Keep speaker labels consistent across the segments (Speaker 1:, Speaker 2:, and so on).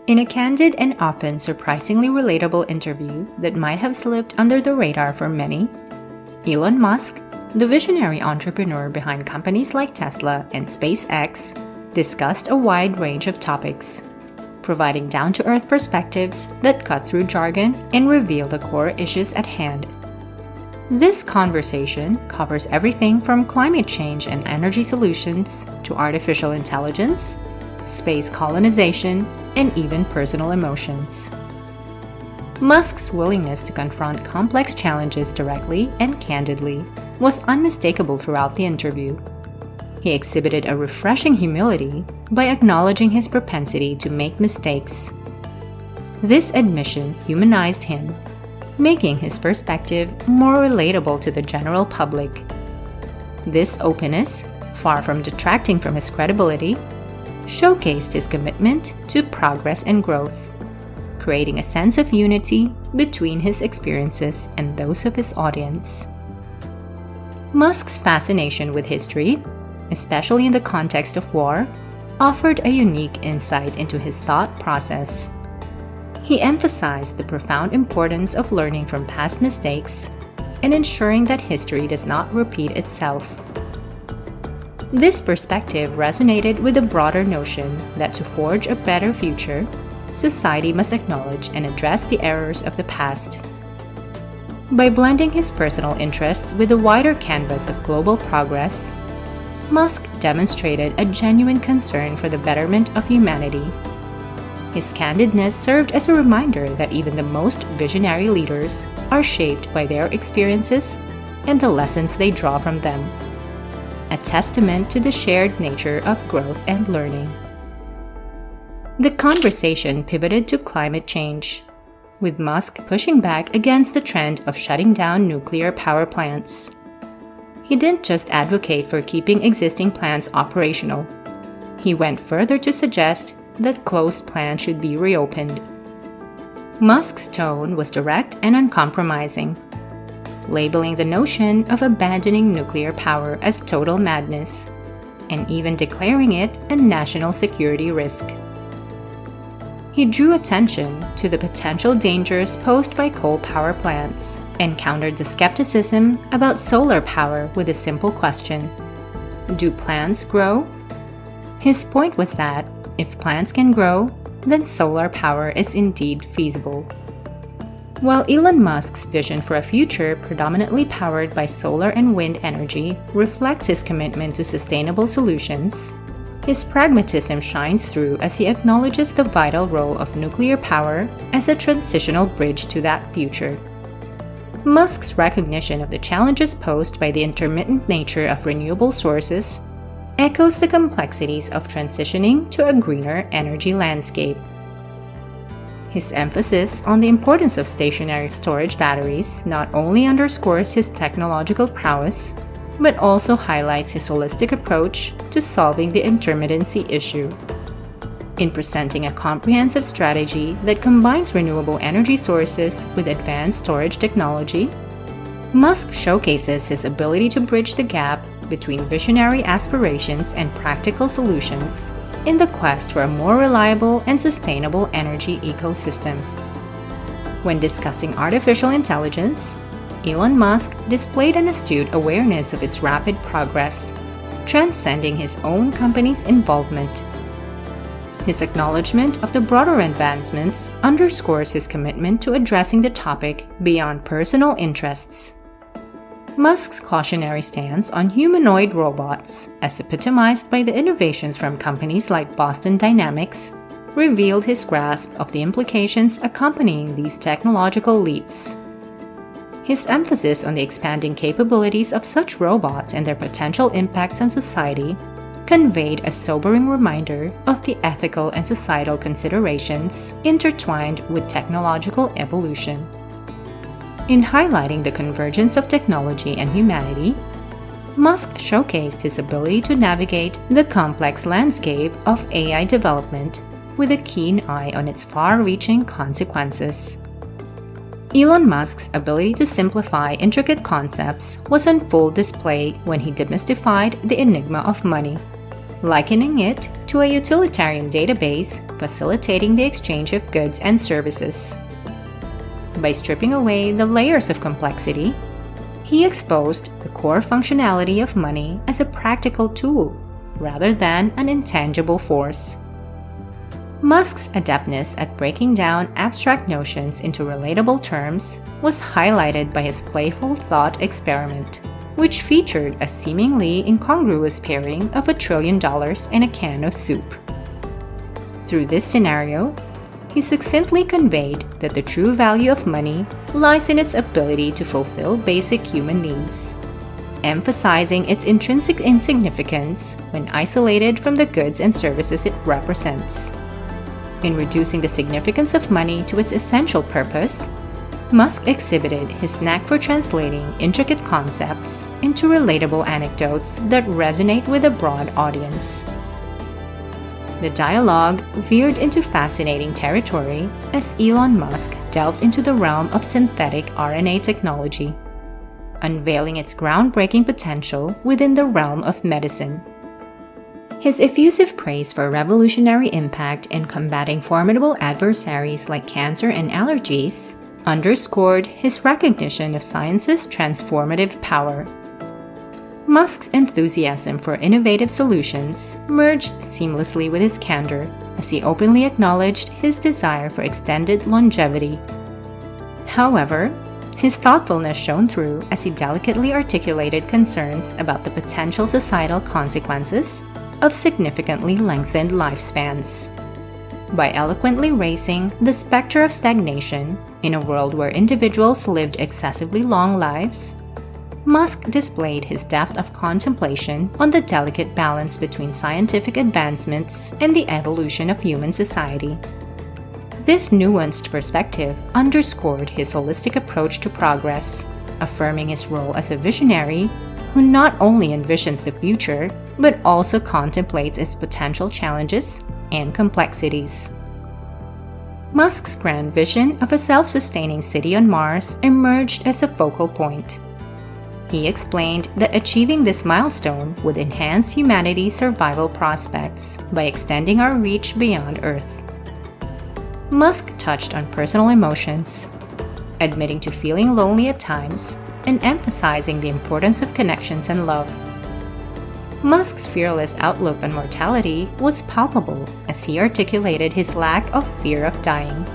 Speaker 1: In a candid and often surprisingly relatable interview that might have slipped under the radar for many, Elon Musk, the visionary entrepreneur behind companies like Tesla and SpaceX, discussed a wide range of topics, providing down-to-earth perspectives that cut through jargon and reveal the core issues at hand. This conversation covers everything from climate change and energy solutions to artificial intelligence, space colonization, and even personal emotions. Musk's willingness to confront complex challenges directly and candidly was unmistakable throughout the interview. He exhibited a refreshing humility by acknowledging his propensity to make mistakes. This admission humanized him, making his perspective more relatable to the general public. This openness, far from detracting from his credibility, showcased his commitment to progress and growth, creating a sense of unity between his experiences and those of his audience. Musk's fascination with history, especially in the context of war, offered a unique insight into his thought process. He emphasized the profound importance of learning from past mistakes and ensuring that history does not repeat itself. This perspective resonated with the broader notion that to forge a better future, society must acknowledge and address the errors of the past. By blending his personal interests with the wider canvas of global progress, Musk demonstrated a genuine concern for the betterment of humanity. His candidness served as a reminder that even the most visionary leaders are shaped by their experiences and the lessons they draw from them, a testament to the shared nature of growth and learning. The conversation pivoted to climate change, with Musk pushing back against the trend of shutting down nuclear power plants. He didn't just advocate for keeping existing plants operational. He went further to suggest that closed plants should be reopened. Musk's tone was direct and uncompromising, labeling the notion of abandoning nuclear power as total madness, and even declaring it a national security risk. He drew attention to the potential dangers posed by coal power plants and countered the skepticism about solar power with a simple question: do plants grow? His point was that if plants can grow, then solar power is indeed feasible. While Elon Musk's vision for a future predominantly powered by solar and wind energy reflects his commitment to sustainable solutions, his pragmatism shines through as he acknowledges the vital role of nuclear power as a transitional bridge to that future. Musk's recognition of the challenges posed by the intermittent nature of renewable sources echoes the complexities of transitioning to a greener energy landscape. His emphasis on the importance of stationary storage batteries not only underscores his technological prowess, but also highlights his holistic approach to solving the intermittency issue. In presenting a comprehensive strategy that combines renewable energy sources with advanced storage technology, Musk showcases his ability to bridge the gap between visionary aspirations and practical solutions in the quest for a more reliable and sustainable energy ecosystem. When discussing artificial intelligence, Elon Musk displayed an astute awareness of its rapid progress, transcending his own company's involvement. His acknowledgement of the broader advancements underscores his commitment to addressing the topic beyond personal interests. Musk's cautionary stance on humanoid robots, as epitomized by the innovations from companies like Boston Dynamics, revealed his grasp of the implications accompanying these technological leaps. His emphasis on the expanding capabilities of such robots and their potential impacts on society conveyed a sobering reminder of the ethical and societal considerations intertwined with technological evolution. In highlighting the convergence of technology and humanity, Musk showcased his ability to navigate the complex landscape of AI development with a keen eye on its far-reaching consequences. Elon Musk's ability to simplify intricate concepts was on full display when he demystified the enigma of money, likening it to a utilitarian database facilitating the exchange of goods and services. By stripping away the layers of complexity, he exposed the core functionality of money as a practical tool rather than an intangible force. Musk's adeptness at breaking down abstract notions into relatable terms was highlighted by his playful thought experiment, which featured a seemingly incongruous pairing of $1 trillion and a can of soup. Through this scenario, he succinctly conveyed that the true value of money lies in its ability to fulfill basic human needs, emphasizing its intrinsic insignificance when isolated from the goods and services it represents. In reducing the significance of money to its essential purpose, Musk exhibited his knack for translating intricate concepts into relatable anecdotes that resonate with a broad audience. The dialogue veered into fascinating territory as Elon Musk delved into the realm of synthetic RNA technology, unveiling its groundbreaking potential within the realm of medicine. His effusive praise for revolutionary impact in combating formidable adversaries like cancer and allergies underscored his recognition of science's transformative power. Musk's enthusiasm for innovative solutions merged seamlessly with his candor as he openly acknowledged his desire for extended longevity. However, his thoughtfulness shone through as he delicately articulated concerns about the potential societal consequences of significantly lengthened lifespans. By eloquently raising the specter of stagnation in a world where individuals lived excessively long lives, Musk displayed his depth of contemplation on the delicate balance between scientific advancements and the evolution of human society. This nuanced perspective underscored his holistic approach to progress, affirming his role as a visionary who not only envisions the future, but also contemplates its potential challenges and complexities. Musk's grand vision of a self-sustaining city on Mars emerged as a focal point. He explained that achieving this milestone would enhance humanity's survival prospects by extending our reach beyond Earth. Musk touched on personal emotions, admitting to feeling lonely at times and emphasizing the importance of connections and love. Musk's fearless outlook on mortality was palpable as he articulated his lack of fear of dying.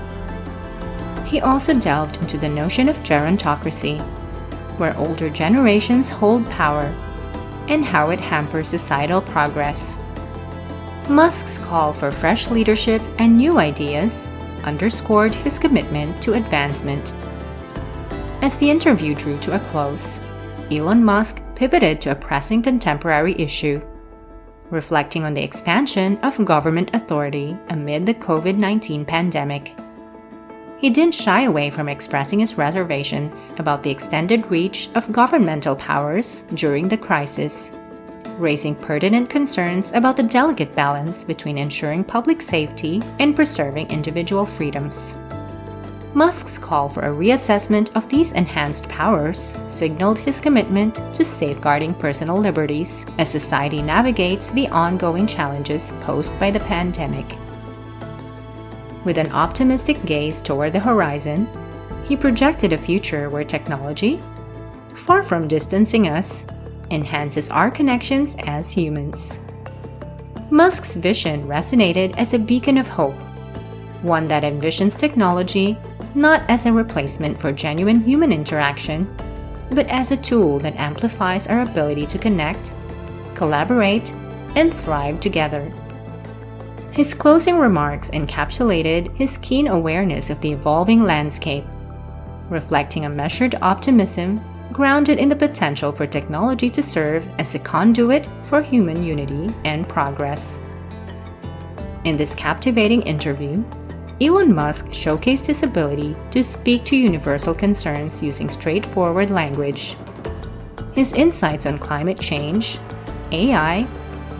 Speaker 1: He also delved into the notion of gerontocracy, where older generations hold power, and how it hampers societal progress. Musk's call for fresh leadership and new ideas underscored his commitment to advancement. As the interview drew to a close, Elon Musk pivoted to a pressing contemporary issue, reflecting on the expansion of government authority amid the COVID-19 pandemic. He didn't shy away from expressing his reservations about the extended reach of governmental powers during the crisis, raising pertinent concerns about the delicate balance between ensuring public safety and preserving individual freedoms. Musk's call for a reassessment of these enhanced powers signaled his commitment to safeguarding personal liberties as society navigates the ongoing challenges posed by the pandemic. With an optimistic gaze toward the horizon, he projected a future where technology, far from distancing us, enhances our connections as humans. Musk's vision resonated as a beacon of hope, one that envisions technology not as a replacement for genuine human interaction, but as a tool that amplifies our ability to connect, collaborate, and thrive together. His closing remarks encapsulated his keen awareness of the evolving landscape, reflecting a measured optimism grounded in the potential for technology to serve as a conduit for human unity and progress. In this captivating interview, Elon Musk showcased his ability to speak to universal concerns using straightforward language. His insights on climate change, AI,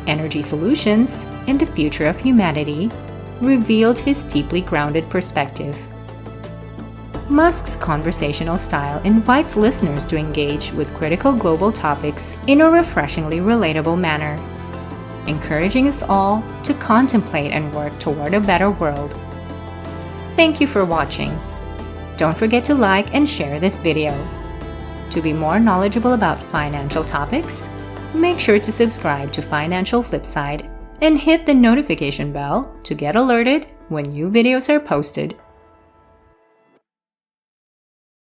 Speaker 1: energy solutions, and the future of humanity revealed his deeply grounded perspective. Musk's conversational style invites listeners to engage with critical global topics in a refreshingly relatable manner. encouraging us all to contemplate and work toward a better world. Thank you for watching. Don't forget to like and share this video. To be more knowledgeable about financial topics, make sure to subscribe to Financial Flipside and hit the notification bell to get alerted when new videos are posted.